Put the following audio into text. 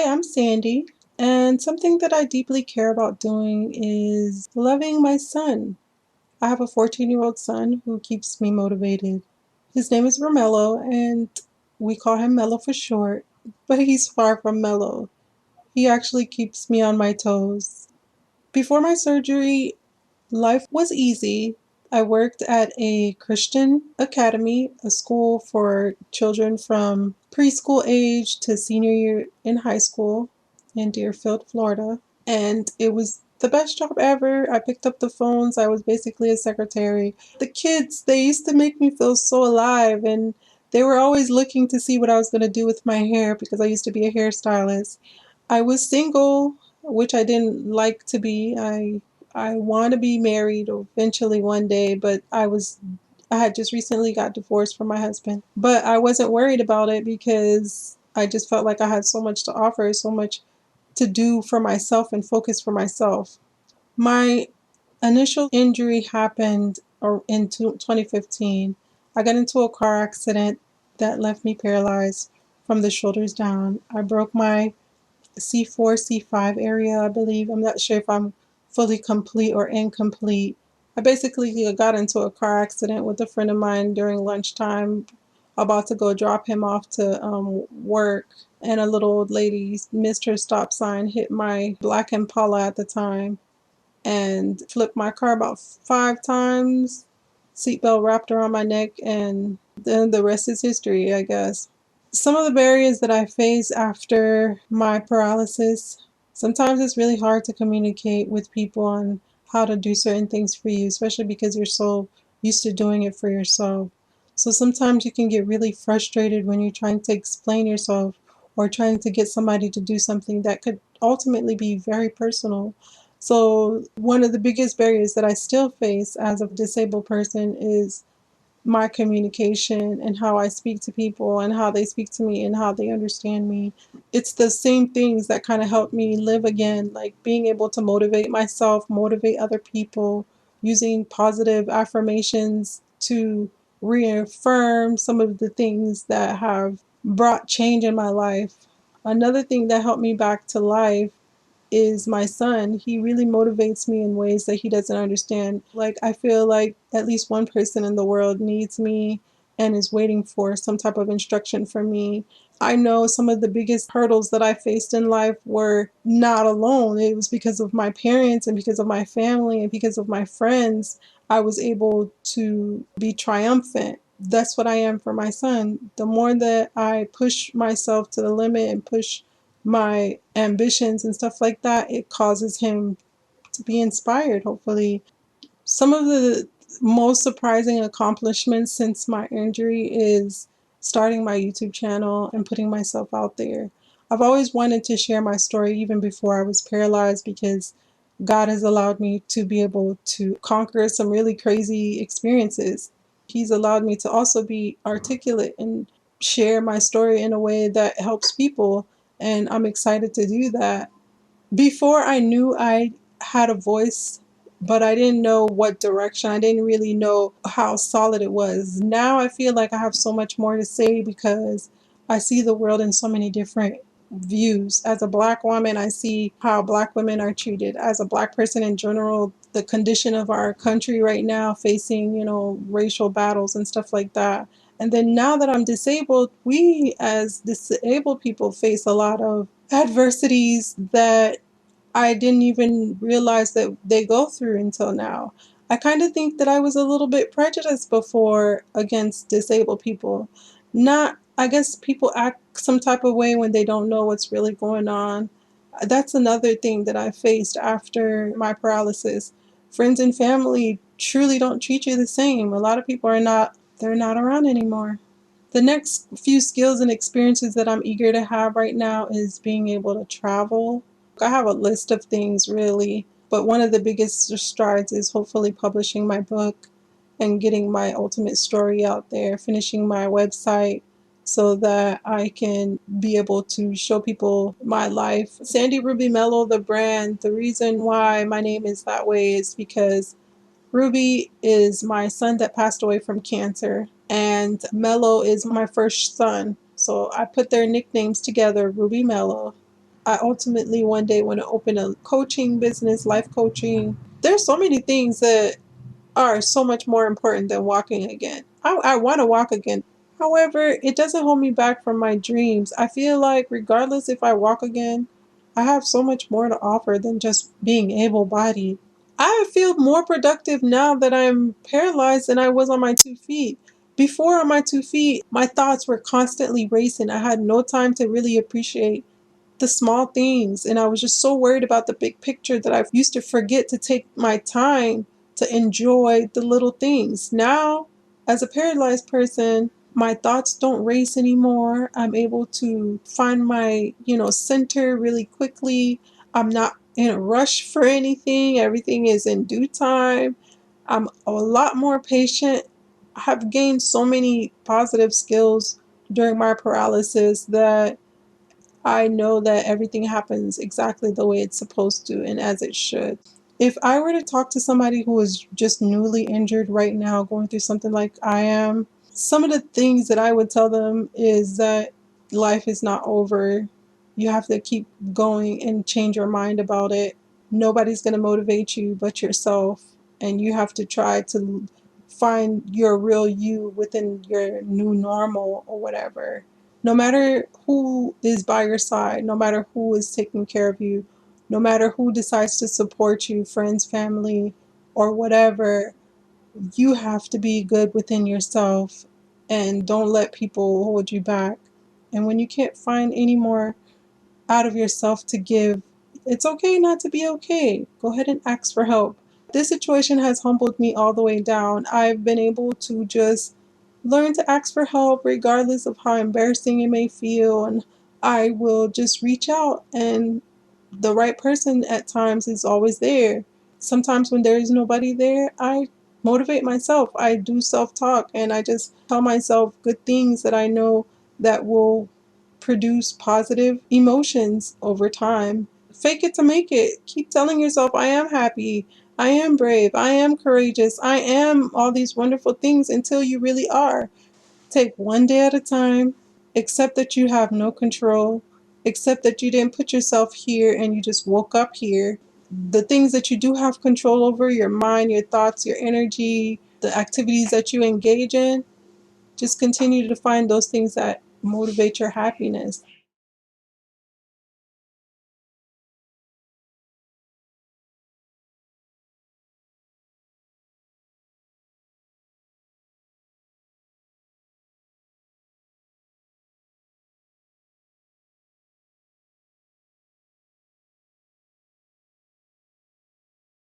I'm Sandy, and something that I deeply care about doing is loving my son. I have a 14-year-old son who keeps me motivated. His name is RubyMelo, and we call him Melo for short, but he's far from mellow. He actually keeps me on my toes. Before my surgery, life was easy. I worked at a Christian academy, a school for children from preschool age to senior year in high school in Deerfield, Florida. And it was the best job ever. I picked up the phones. I was basically a secretary. The kids, they used to make me feel so alive, and they were always looking to see what I was going to do with my hair because I used to be a hairstylist. I was single, which I didn't like to be. I want to be married eventually one day, but I had just recently got divorced from my husband. But I wasn't worried about it because I just felt like I had so much to offer, so much to do for myself and focus for myself. My initial injury happened in 2015. I got into a car accident that left me paralyzed from the shoulders down. I broke my C4, C5 area, I believe. I'm not sure if I'm fully complete or incomplete. I basically got into a car accident with a friend of mine during lunchtime, about to go drop him off to work, and a little old lady missed her stop sign, hit my black Impala at the time, and flipped my car about 5 times. Seatbelt wrapped around my neck, and then the rest is history, I guess. Some of the barriers that I face after my paralysis, sometimes it's really hard to communicate with people on how to do certain things for you, especially because you're so used to doing it for yourself. So sometimes you can get really frustrated when you're trying to explain yourself or trying to get somebody to do something that could ultimately be very personal. So one of the biggest barriers that I still face as a disabled person is my communication and how I speak to people and how they speak to me and how they understand me. It's the same things that kind of help me live again, like being able to motivate myself, motivate other people, using positive affirmations to reaffirm some of the things that have brought change in my life. Another thing that helped me back to life is my son. He really motivates me in ways that he doesn't understand. Like, I feel like at least one person in the world needs me and is waiting for some type of instruction from me. I know some of the biggest hurdles that I faced in life were not alone. It was because of my parents and because of my family and because of my friends. I was able to be triumphant. That's what I am for my son. The more that I push myself to the limit and push my ambitions and stuff like that, it causes him to be inspired, hopefully. Some of the most surprising accomplishments since my injury is starting my YouTube channel and putting myself out there. I've always wanted to share my story even before I was paralyzed because God has allowed me to be able to conquer some really crazy experiences. He's allowed me to also be articulate and share my story in a way that helps people, and I'm excited to do that. Before, I knew I had a voice, but I didn't know what direction. I didn't really know how solid it was. Now I feel like I have so much more to say because I see the world in so many different views. As a Black woman, I see how Black women are treated. As a Black person in general, the condition of our country right now, facing, racial battles and stuff like that. And then now that I'm disabled, we as disabled people face a lot of adversities that I didn't even realize that they go through until now. I kind of think that I was a little bit prejudiced before against disabled people. Not, I guess people act some type of way when they don't know what's really going on. That's another thing that I faced after my paralysis. Friends and family truly don't treat you the same. A lot of people they're not around anymore. The next few skills and experiences that I'm eager to have right now is being able to travel. I have a list of things really, but one of the biggest strides is hopefully publishing my book and getting my ultimate story out there, finishing my website so that I can be able to show people my life. Sandy RubyMelo, the brand, the reason why my name is that way is because Ruby is my son that passed away from cancer, and Melo is my first son. So I put their nicknames together, RubyMelo. I ultimately one day want to open a coaching business, life coaching. There's so many things that are so much more important than walking again. I want to walk again. However, it doesn't hold me back from my dreams. I feel like regardless if I walk again, I have so much more to offer than just being able-bodied. I feel more productive now that I'm paralyzed than I was on my 2 feet. Before on my 2 feet, my thoughts were constantly racing. I had no time to really appreciate the small things. And I was just so worried about the big picture that I used to forget to take my time to enjoy the little things. Now, as a paralyzed person, my thoughts don't race anymore. I'm able to find my, center really quickly. I'm not in a rush for anything. Everything is in due time. I'm a lot more patient. I have gained so many positive skills during my paralysis that I know that everything happens exactly the way it's supposed to and as it should. If I were to talk to somebody who is just newly injured right now, going through something like I am, some of the things that I would tell them is that life is not over. You have to keep going and change your mind about it. Nobody's going to motivate you but yourself, and you have to try to find your real you within your new normal or whatever. No matter who is by your side, no matter who is taking care of you, no matter who decides to support you, friends, family, or whatever, you have to be good within yourself and don't let people hold you back. And when you can't find any more out of yourself to give, it's okay not to be okay. Go ahead and ask for help. This situation has humbled me all the way down. I've been able to just learn to ask for help regardless of how embarrassing it may feel, and I will just reach out, and the right person at times is always there. Sometimes when there is nobody there, I motivate myself. I do self-talk and I just tell myself good things that I know that will produce positive emotions over time. Fake it to make it. Keep telling yourself, I am happy, I am brave, I am courageous, I am all these wonderful things until you really are. Take one day at a time. Accept that you have no control. Accept that you didn't put yourself here and you just woke up here. The things that you do have control over, your mind, your thoughts, your energy, the activities that you engage in, just continue to find those things that motivate your happiness.